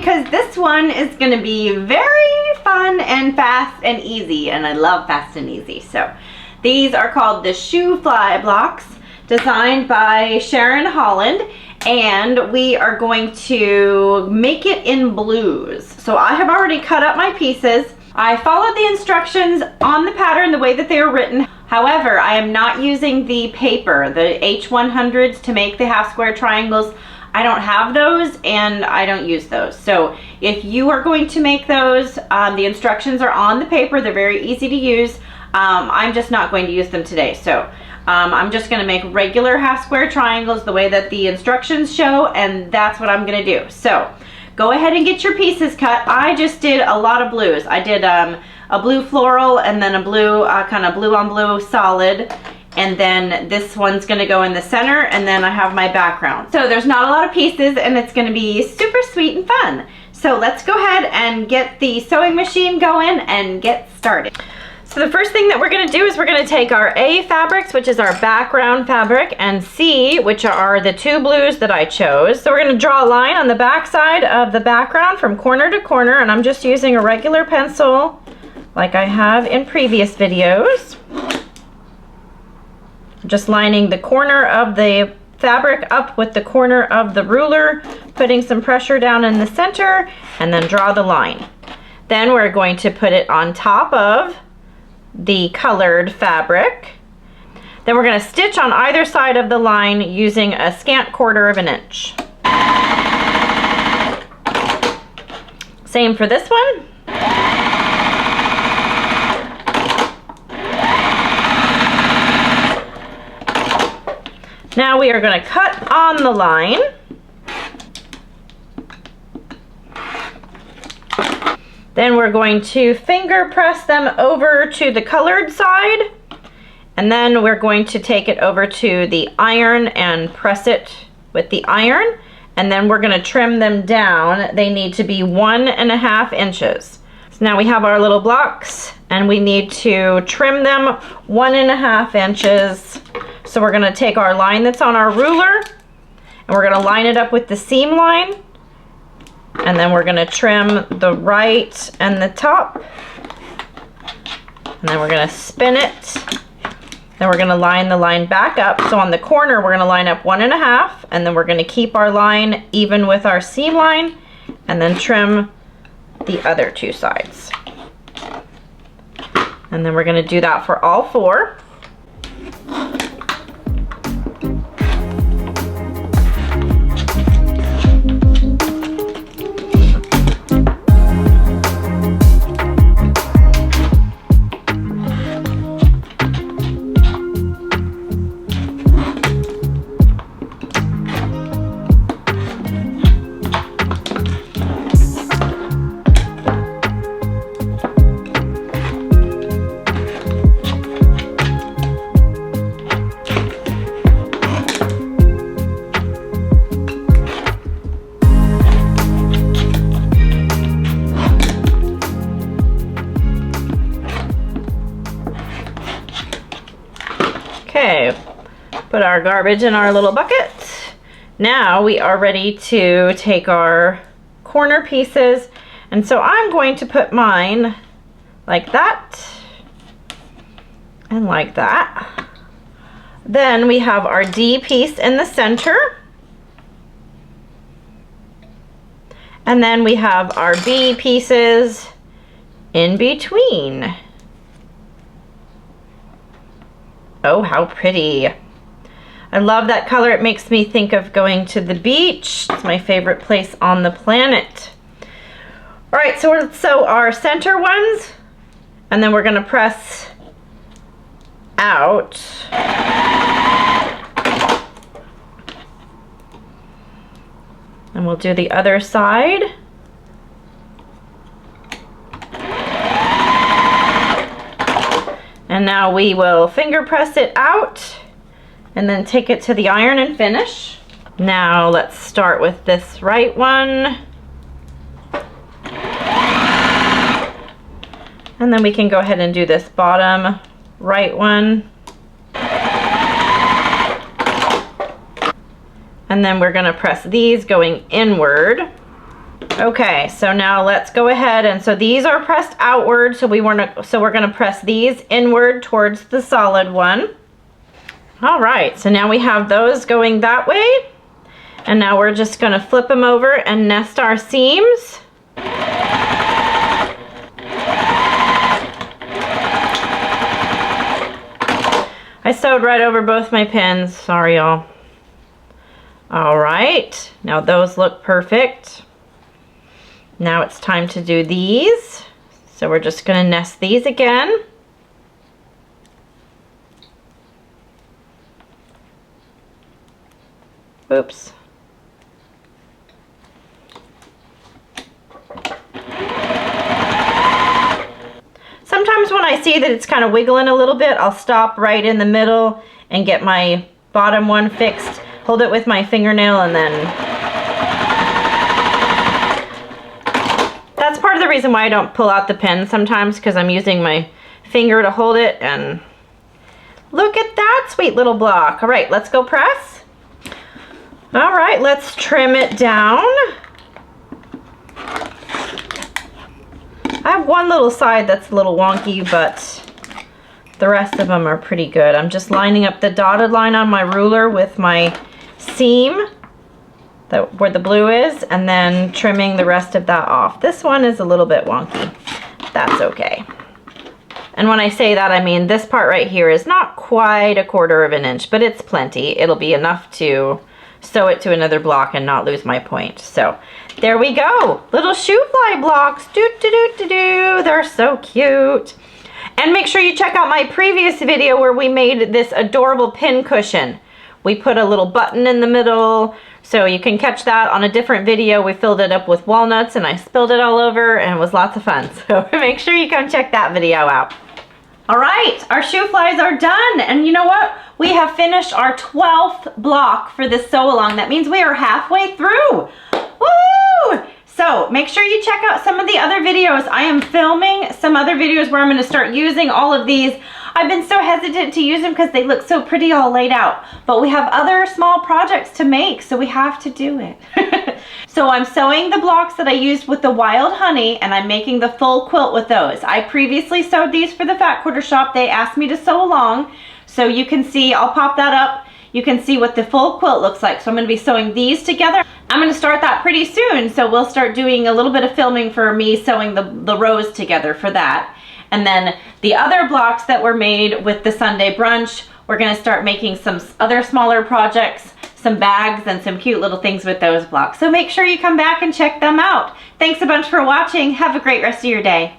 because this one is going to be very fun and fast and easy, and I love fast and easy. So these are called the Shoo Fly Blocks, designed by Sharon Holland, and we are going to make it in blues. So I have already cut up my pieces. I followed the instructions on the pattern the way that they are written. However, I am not using the paper, the H100s, to make the half square triangles. I don't have those and I don't use those. So if you are going to make those, the instructions are on the paper. They're very easy to use. I'm just not going to use them today. So I'm just going to make regular half square triangles the way that the instructions show, and that's what I'm going to do. So go ahead and get your pieces cut. I just did a lot of blues. I did a blue floral and then a blue, kind of blue on blue solid. And then this one's gonna go in the center, and then I have my background. So there's not a lot of pieces, and it's gonna be super sweet and fun. So let's go ahead and get the sewing machine going and get started. So the first thing that we're gonna do is we're gonna take our A fabrics, which is our background fabric, and C, which are the two blues that I chose. So we're gonna draw a line on the back side of the background from corner to corner, and I'm just using a regular pencil like I have in previous videos. Just lining the corner of the fabric up with the corner of the ruler, putting some pressure down in the center, and then draw the line. Then we're going to put it on top of the colored fabric. Then we're going to stitch on either side of the line using a scant 1/4 of an inch. Same for this one. Now we are going to cut on the line. Then we're going to finger press them over to the colored side, and then we're going to take it over to the iron and press it with the iron, and then we're going to trim them down. They need to be 1.5 inches. So now we have our little blocks, and we need to trim them 1.5 inches. So we're going to take our line that's on our ruler, and we're going to line it up with the seam line, and then we're going to trim the right and the top, and then we're going to spin it. Then we're going to line the line back up. So on the corner we're going to line up 1.5, and then we're going to keep our line even with our seam line, and then trim the other two sides. And then we're going to do that for all 4. Okay, put our garbage in our little bucket. Now we are ready to take our corner pieces, and so I'm going to put mine like that and like that. Then we have our D piece in the center, and then we have our B pieces in between. Oh, how pretty. I love that color. It makes me think of going to the beach. It's my favorite place on the planet. All right, so let's sew our center ones, and then we're going to press out. And we'll do the other side. And now we will finger press it out and then take it to the iron and finish. Now let's start with this right one. And then we can go ahead and do this bottom right one. And then we're going to press these going inward. Okay, so now let's go ahead, and so these are pressed outward, so we're gonna press these inward towards the solid one. All right, so now we have those going that way, and now we're just gonna flip them over and nest our seams. I sewed right over both my pins, sorry y'all. All right, now those look perfect. Now it's time to do these. So we're just gonna nest these again. Oops. Sometimes when I see that it's kind of wiggling a little bit, I'll stop right in the middle and get my bottom one fixed, hold it with my fingernail, and then that's part of the reason why I don't pull out the pen sometimes, because I'm using my finger to hold it. And look at that sweet little block. All right, let's go press. All right, let's trim it down. I have one little side that's a little wonky, but the rest of them are pretty good. I'm just lining up the dotted line on my ruler with my seam where the blue is, and then trimming the rest of that off. This one is a little bit wonky. That's okay. And when I say that, I mean this part right here is not quite 1/4 of an inch, but it's plenty. It'll be enough to sew it to another block and not lose my point. So there we go. Little Shoo Fly blocks. Do-do-do-do-do. They're so cute. And make sure you check out my previous video where we made this adorable pin cushion. We put a little button in the middle, so you can catch that on a different video. We filled it up with walnuts and I spilled it all over, and it was lots of fun. So make sure you come check that video out. All right, our Shoo Flies are done. And you know what? We have finished our 12th block for this sew along. That means we are halfway through. Woo! So make sure you check out some of the other videos. I am filming some other videos where I'm going to start using all of these. I've been so hesitant to use them because they look so pretty all laid out. But we have other small projects to make, so we have to do it. So I'm sewing the blocks that I used with the wild honey, and I'm making the full quilt with those. I previously sewed these for the Fat Quarter Shop. They asked me to sew along. So you can see, I'll pop that up. You can see what the full quilt looks like. So I'm going to be sewing these together. I'm going to start that pretty soon. So we'll start doing a little bit of filming for me sewing the rows together for that. And then the other blocks that were made with the Sunday Brunch, we're going to start making some other smaller projects, some bags and some cute little things with those blocks. So make sure you come back and check them out. Thanks a bunch for watching. Have a great rest of your day.